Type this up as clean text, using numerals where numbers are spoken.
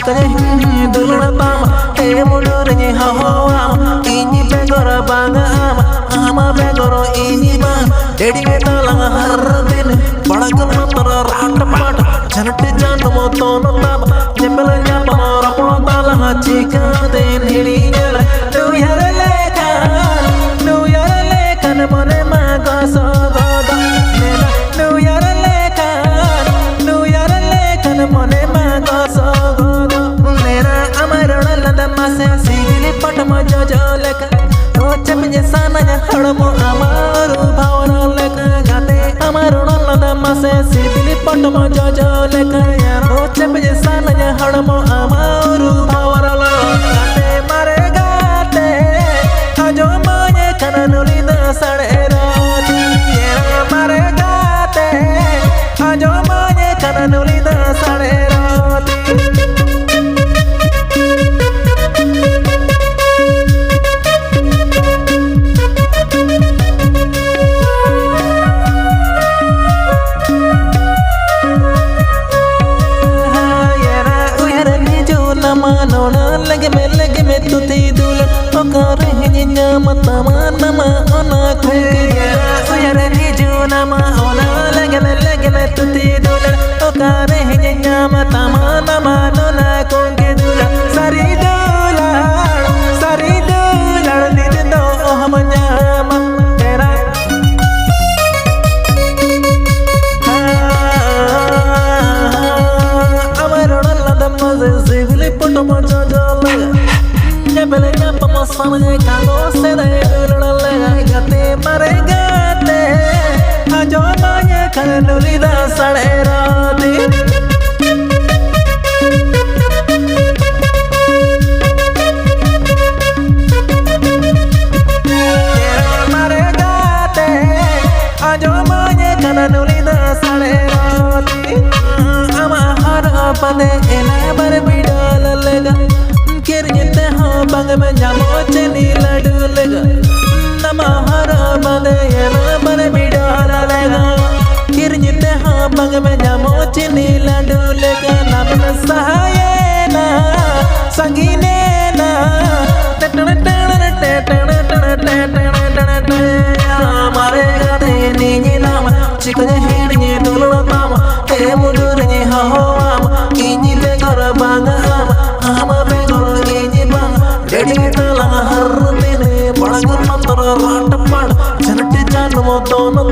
Cikanya dulur tama mudurnya hawa ini begoro bangam ama begoro ini bang dedi betalang harden balagun matra rat pat janate janu motono tama jembelnya panora polotalang cikade hirinya tu yaralekan mone maga sogoda nena tu yaralekan mone maga sogoda nena amaronalanda mase sigili patama jojoleka roche pinje sananya hadamo amaru bhavana leka gate amaronalanda mase sigili patama jojoleka roche pinje sananya hadamo amaru bhavana leka gate mare gate ajo manye kananuli da sadera mare gate ajo manye kananuli da sadera lagi me tu tidul okar hinya mata nama ona kuya uyar hiju nama ona lagi me tu tidul okar hinya mata nama ona kongedul sari dular dido hamnya tera amarona damma zivli potoma belenya pamasana kalo sere dulale gate mare gate ajo manye kanuli da sadera di mare gate ajo manye kanuli da sadera di ama har pade ena bar bidalalega kirnyete ha bang me jamo cheni ladulega namahara bade yena bar bidala lega kirnyete ha bang me jamo cheni ladulega namna sahayena sanginena mare gate ni nama cikanya hirnye dulur tama mudurnya hawa ini begoro bangam ama begoro ini bang dedi betalang harden balagun matra rat pat janate janu motono